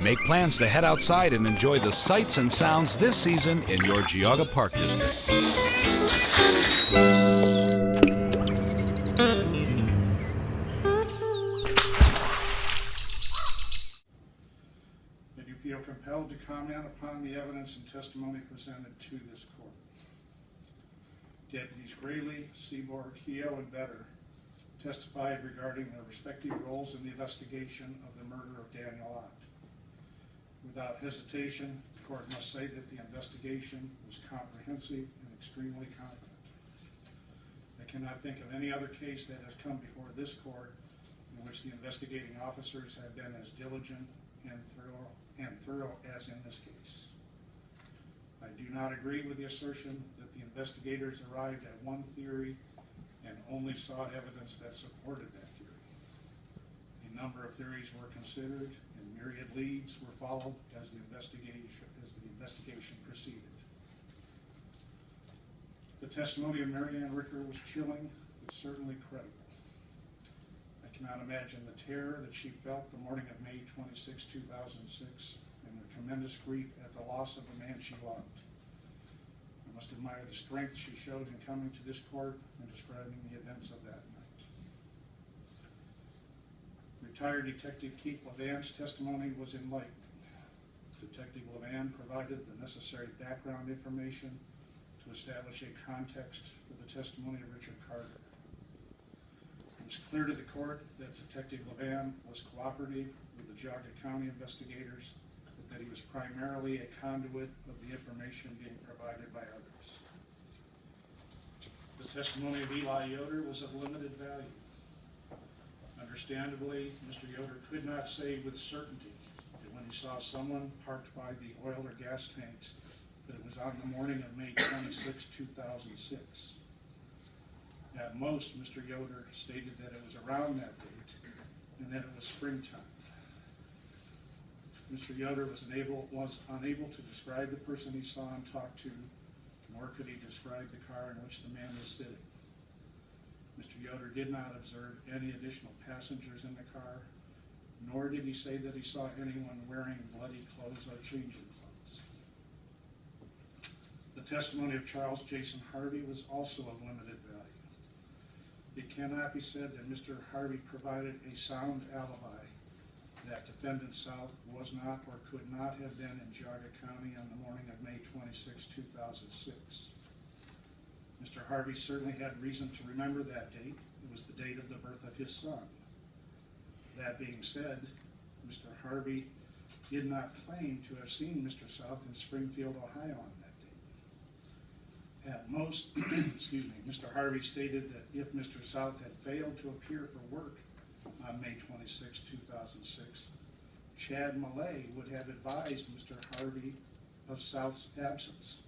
Make plans to head outside and enjoy the sights and sounds this season in your Geauga Park District. That you feel compelled to comment upon the evidence and testimony presented to this court. Deputies Graley, Seaborg, Keogh, and Vetter testified regarding their respective roles in the investigation of the murder of Daniel Ott. Without hesitation, the court must say that the investigation was comprehensive and extremely competent. I cannot think of any other case that has come before this court in which the investigating officers have been as diligent and thorough as in this case. I do not agree with the assertion that the investigators arrived at one theory and only sought evidence that supported that theory. A number of theories were considered and myriad leads were followed as the investigation proceeded. The testimony of Mary Ann Ricker was chilling, but certainly credible. I cannot imagine the terror that she felt the morning of May 26, 2006, and the tremendous grief at the loss of the man she loved. I must admire the strength she showed in coming to this court and describing the events of that night. Retired Detective Keith Levan's testimony was enlightening. Detective Levan provided the necessary background information to establish a context for the testimony of Richard Carter. It was clear to the court that Detective Levan was cooperative with the Geauga County investigators, but that he was primarily a conduit of the information being provided by others. The testimony of Eli Yoder was of limited value. Understandably, Mr. Yoder could not say with certainty that when he saw someone parked by the oil or gas tanks that it was on the morning of May 26, 2006. At most, Mr. Yoder stated that it was around that date and that it was springtime. Mr. Yoder was unable to describe the person he saw and talked to, nor could he describe the car in which the man was sitting. Mr. Yoder did not observe any additional passengers in the car, nor did he say that he saw anyone wearing bloody clothes or changing clothes. The testimony of Charles Jason Harvey was also of limited value. It cannot be said that Mr. Harvey provided a sound alibi that defendant South was not or could not have been in Geauga County on the morning of May 26, 2006. Mr. Harvey certainly had reason to remember that date. It was the date of the birth of his son. That being said, Mr. Harvey did not claim to have seen Mr. South in Springfield, Ohio on that date. At most, Mr. Harvey stated that if Mr. South had failed to appear for work on May 26, 2006, Chad Millay would have advised Mr. Harvey of South's absence.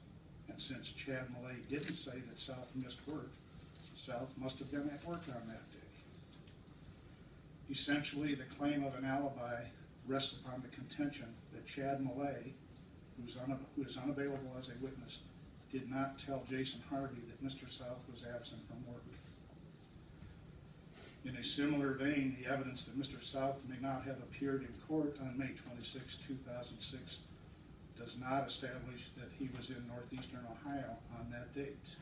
And since Chad Millay didn't say that South missed work, South must have been at work on that day. Essentially, the claim of an alibi rests upon the contention that Chad Millay, who is unavailable as a witness, did not tell Jason Harvey that Mr. South was absent from work. In a similar vein, the evidence that Mr. South may not have appeared in court on May 26, 2006 does not establish that he was in northeastern Ohio on that date.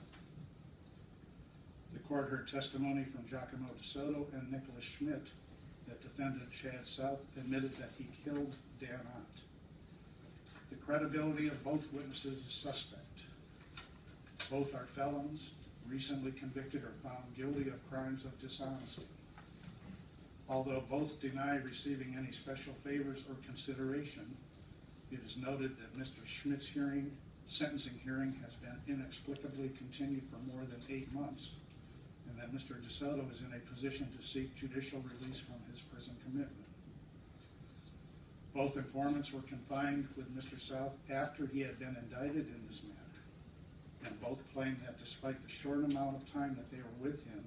The court heard testimony from Giacomo DeSoto and Nicholas Schmidt that defendant Chad South admitted that he killed Dan Ott. The credibility of both witnesses is suspect. Both are felons, recently convicted or found guilty of crimes of dishonesty. Although both deny receiving any special favors or consideration, it is noted that Mr. Schmidt's sentencing hearing has been inexplicably continued for more than 8 months, and that Mr. DeSoto is in a position to seek judicial release from his prison commitment. Both informants were confined with Mr. South after he had been indicted in this matter, and both claimed that despite the short amount of time that they were with him,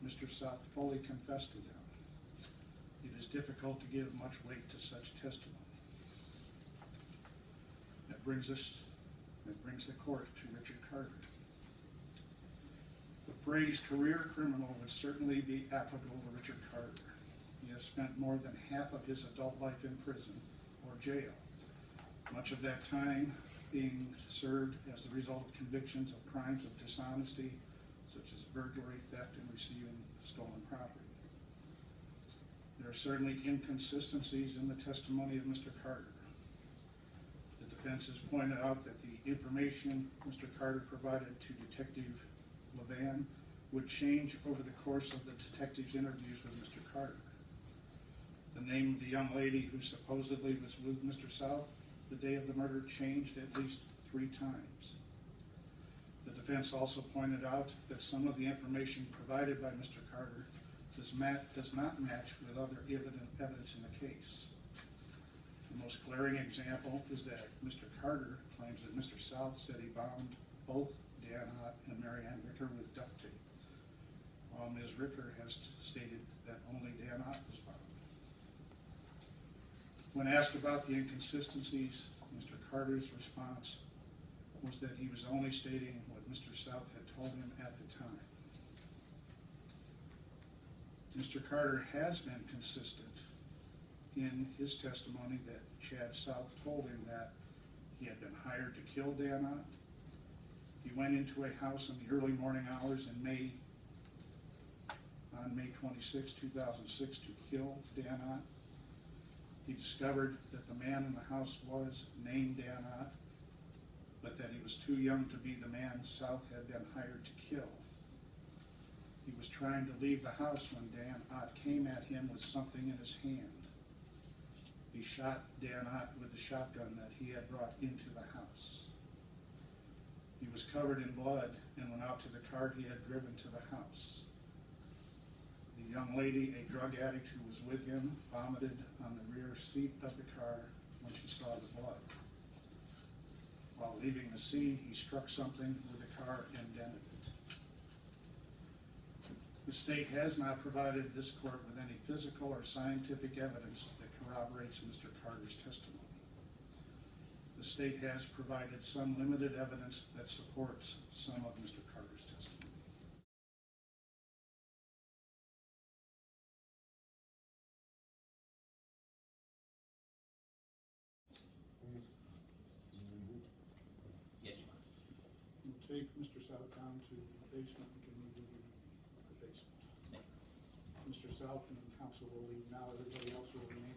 Mr. South fully confessed to them. It is difficult to give much weight to such testimony. That brings the court to Richard Carter. The phrase career criminal would certainly be applicable to Richard Carter. He has spent more than half of his adult life in prison or jail. Much of that time being served as the result of convictions of crimes of dishonesty, such as burglary, theft, and receiving stolen property. There are certainly inconsistencies in the testimony of Mr. Carter. The defense has pointed out that the information Mr. Carter provided to Detective Levan would change over the course of the detective's interviews with Mr. Carter. The name of the young lady who supposedly was with Mr. South the day of the murder changed at least 3 times. The defense also pointed out that some of the information provided by Mr. Carter does not match with other evidence in the case. The most glaring example is that Mr. Carter claims that Mr. South said he bound both Dan Ott and Mary Ann Ricker with duct tape, while Ms. Ricker has stated that only Dan Ott was bound. When asked about the inconsistencies, Mr. Carter's response was that he was only stating what Mr. South had told him at the time. Mr. Carter has been consistent in his testimony that Chad South told him that he had been hired to kill Dan Ott. He went into a house in the early morning hours on May 26, 2006 to kill Dan Ott. He discovered that the man in the house was named Dan Ott, but that he was too young to be the man South had been hired to kill. He was trying to leave the house when Dan Ott came at him with something in his hand. He shot Dan Ott with the shotgun that he had brought into the house. He was covered in blood and went out to the car he had driven to the house. The young lady, a drug addict who was with him, vomited on the rear seat of the car when she saw the blood. While leaving the scene, he struck something with the car and dented it. The state has not provided this court with any physical or scientific evidence that corroborates Mr. Carter's testimony. The state has provided some limited evidence that supports some of Mr. Carter's testimony. Yes, Your Honor. We'll take Mr. South down to the basement and can move into the basement. Thank you. Mr. South and counsel will leave now. Everybody else will remain